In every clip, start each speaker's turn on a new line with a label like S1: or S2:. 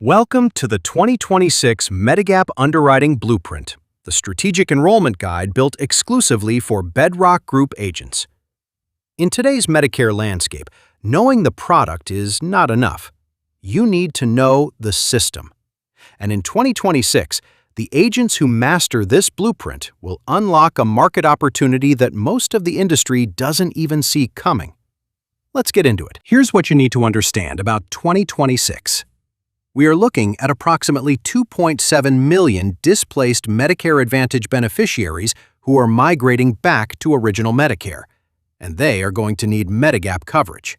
S1: Welcome to the 2026 Medigap Underwriting Blueprint, the strategic enrollment guide built exclusively for Bedrock Group agents. In today's Medicare landscape, knowing the product is not enough. You need to know the system. And in 2026, the agents who master this blueprint will unlock a market opportunity that most of the industry doesn't even see coming. Let's get into it. Here's what you need to understand about 2026. We are looking at approximately 2.7 million displaced Medicare Advantage beneficiaries who are migrating back to original Medicare, and they are going to need Medigap coverage.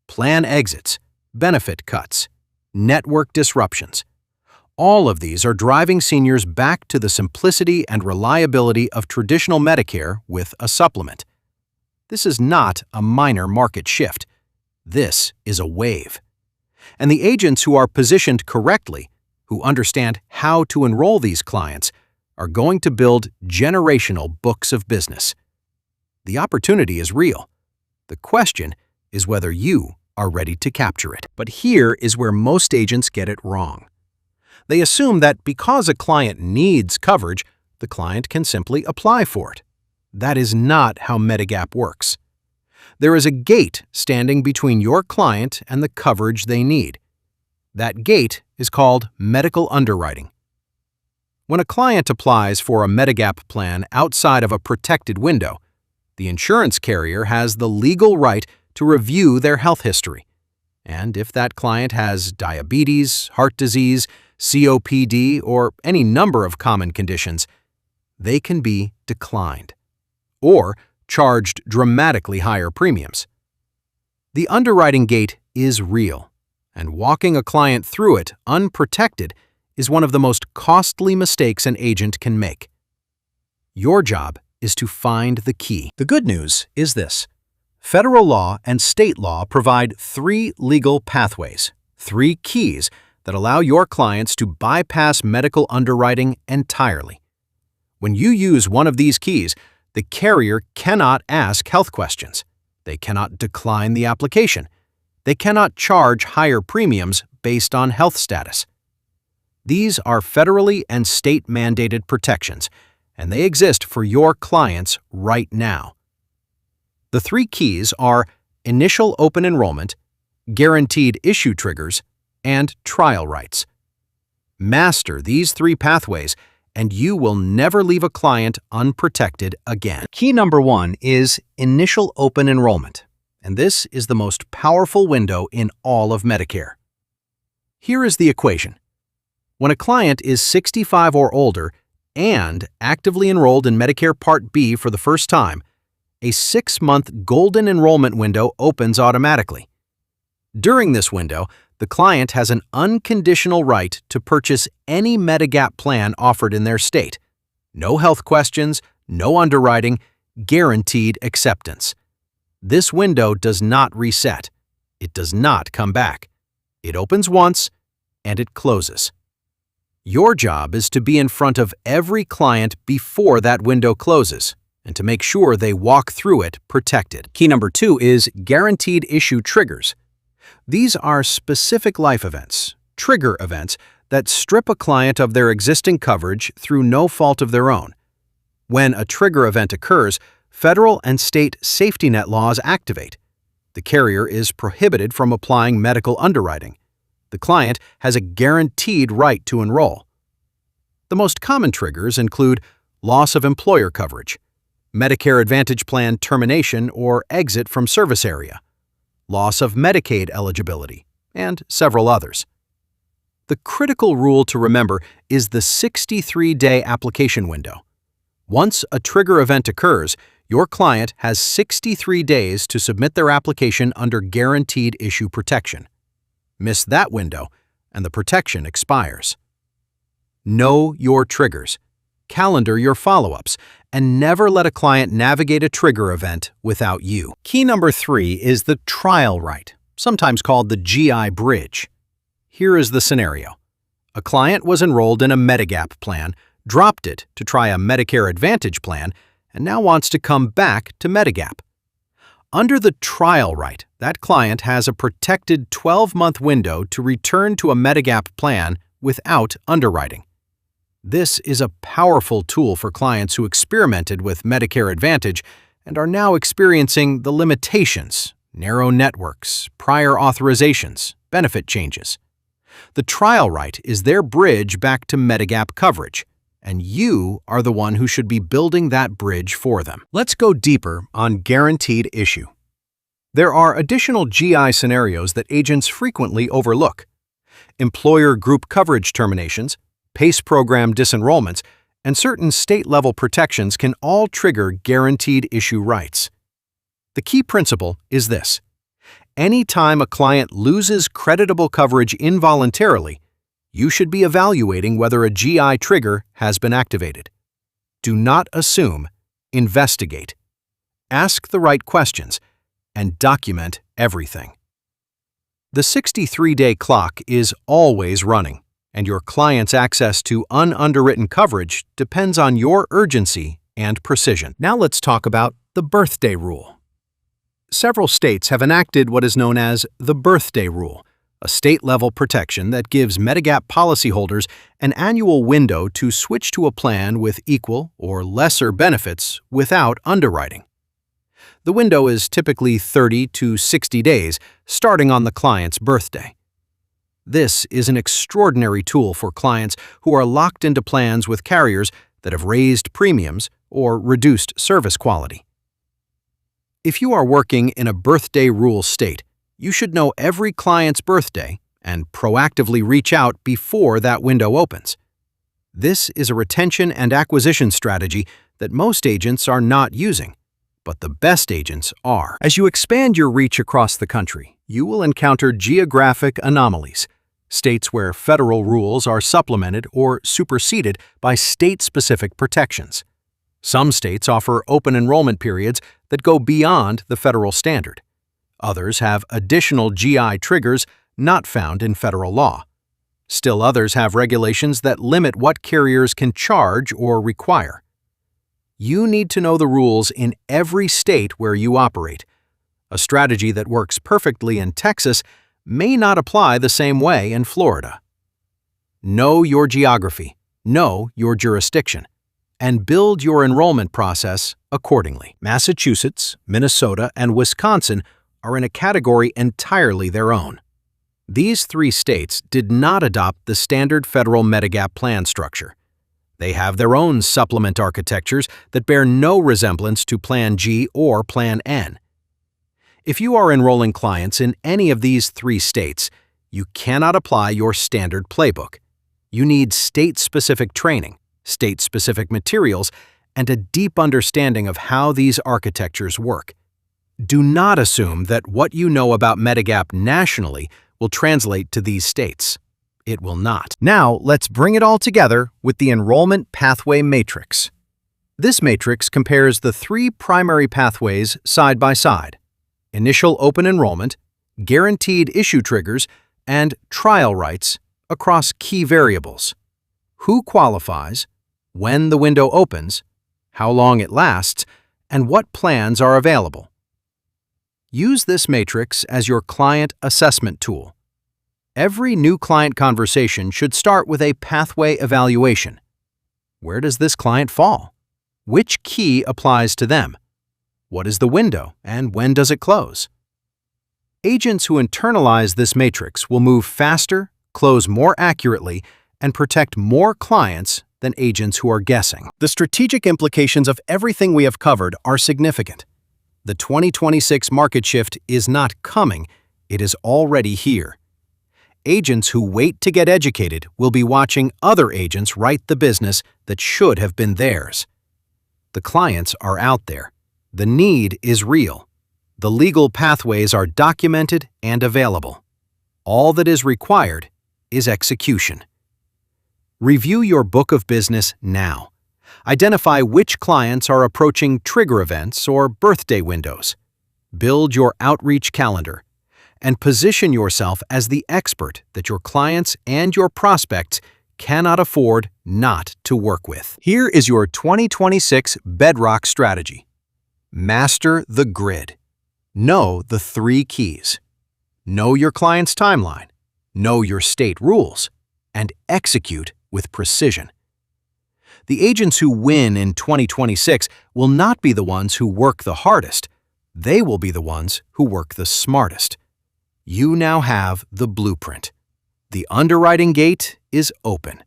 S1: Plan exits, benefit cuts, network disruptions. All of these are driving seniors back to the simplicity and reliability of traditional Medicare with a supplement. This is not a minor market shift. This is a wave. And the agents who are positioned correctly, who understand how to enroll these clients, are going to build generational books of business. The opportunity is real. The question is whether you are ready to capture it. But here is where most agents get it wrong. They assume that because a client needs coverage, the client can simply apply for it. That is not how Medigap works. There is a gate standing between your client and the coverage they need. That gate is called medical underwriting. When a client applies for a Medigap plan outside of a protected window, the insurance carrier has the legal right to review their health history. And if that client has diabetes, heart disease, COPD, or any number of common conditions, they can be declined or charged dramatically higher premiums. The underwriting gate is real, and walking a client through it unprotected is one of the most costly mistakes an agent can make. Your job is to find the key. The good news is this: federal law and state law provide three legal pathways, three keys that allow your clients to bypass medical underwriting entirely. When you use one of these keys, the carrier cannot ask health questions. They cannot decline the application. They cannot charge higher premiums based on health status. These are federally and state-mandated protections, and they exist for your clients right now. The three keys are initial open enrollment, guaranteed issue triggers, and trial rights. Master these three pathways, and you will never leave a client unprotected again. Key number one is initial open enrollment, and this is the most powerful window in all of Medicare. Here is the equation. When a client is 65 or older and actively enrolled in Medicare Part B for the first time, a 6-month golden enrollment window opens automatically. During this window, the client has an unconditional right to purchase any Medigap plan offered in their state. No health questions, no underwriting, guaranteed acceptance. This window does not reset. It does not come back. It opens once, and it closes. Your job is to be in front of every client before that window closes, and to make sure they walk through it protected. Key number two is guaranteed issue triggers. These are specific life events, trigger events, that strip a client of their existing coverage through no fault of their own. When a trigger event occurs, federal and state safety net laws activate. The carrier is prohibited from applying medical underwriting. The client has a guaranteed right to enroll. The most common triggers include loss of employer coverage, Medicare Advantage plan termination or exit from service area, loss of Medicaid eligibility, and several others. The critical rule to remember is the 63-day application window. Once a trigger event occurs, your client has 63 days to submit their application under guaranteed issue protection. Miss that window, and the protection expires. Know your triggers, calendar your follow-ups, and never let a client navigate a trigger event without you. Key number three is the trial right, sometimes called the GI bridge. Here is the scenario. A client was enrolled in a Medigap plan, dropped it to try a Medicare Advantage plan, and now wants to come back to Medigap. Under the trial right, that client has a protected 12-month window to return to a Medigap plan without underwriting. This is a powerful tool for clients who experimented with Medicare Advantage and are now experiencing the limitations, narrow networks, prior authorizations, benefit changes. The trial right is their bridge back to Medigap coverage, and you are the one who should be building that bridge for them. Let's go deeper on guaranteed issue. There are additional GI scenarios that agents frequently overlook. Employer group coverage terminations, PACE program disenrollments, and certain state-level protections can all trigger guaranteed issue rights. The key principle is this: anytime a client loses creditable coverage involuntarily, you should be evaluating whether a GI trigger has been activated. Do not assume, investigate. Ask the right questions, and document everything. The 63-day clock is always running, and your client's access to ununderwritten coverage depends on your urgency and precision. Now let's talk about the birthday rule. Several states have enacted what is known as the birthday rule, a state-level protection that gives Medigap policyholders an annual window to switch to a plan with equal or lesser benefits without underwriting. The window is typically 30 to 60 days, starting on the client's birthday. This is an extraordinary tool for clients who are locked into plans with carriers that have raised premiums or reduced service quality. If you are working in a birthday rule state, you should know every client's birthday and proactively reach out before that window opens. This is a retention and acquisition strategy that most agents are not using, but the best agents are. As you expand your reach across the country, you will encounter geographic anomalies, states where federal rules are supplemented or superseded by state-specific protections. Some states offer open enrollment periods that go beyond the federal standard. Others have additional GI triggers not found in federal law. Still others have regulations that limit what carriers can charge or require. You need to know the rules in every state where you operate. A strategy that works perfectly in Texas may not apply the same way in Florida. Know your geography, know your jurisdiction, and build your enrollment process accordingly. Massachusetts, Minnesota, and Wisconsin are in a category entirely their own. These three states did not adopt the standard federal Medigap plan structure. They have their own supplement architectures that bear no resemblance to Plan G or Plan N. If you are enrolling clients in any of these three states, you cannot apply your standard playbook. You need state-specific training, state-specific materials, and a deep understanding of how these architectures work. Do not assume that what you know about Medigap nationally will translate to these states. It will not. Now, let's bring it all together with the Enrollment Pathway Matrix. This matrix compares the three primary pathways side by side: initial open enrollment, guaranteed issue triggers, and trial rights across key variables: who qualifies, when the window opens, how long it lasts, and what plans are available. Use this matrix as your client assessment tool. Every new client conversation should start with a pathway evaluation. Where does this client fall? Which key applies to them? What is the window, and when does it close? Agents who internalize this matrix will move faster, close more accurately, and protect more clients than agents who are guessing. The strategic implications of everything we have covered are significant. The 2026 market shift is not coming, it is already here. Agents who wait to get educated will be watching other agents write the business that should have been theirs. The clients are out there. The need is real. The legal pathways are documented and available. All that is required is execution. Review your book of business now. Identify which clients are approaching trigger events or birthday windows. Build your outreach calendar and position yourself as the expert that your clients and your prospects cannot afford not to work with. Here is your 2026 Bedrock strategy. Master the grid. Know the 3 keys. Know your client's timeline, know your state rules, and execute with precision. The agents who win in 2026 will not be the ones who work the hardest. They will be the ones who work the smartest. You now have the blueprint. The underwriting gate is open.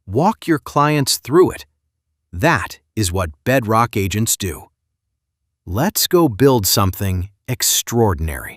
S1: Walk your clients through it. That is what Bedrock agents do. Let's go build something extraordinary.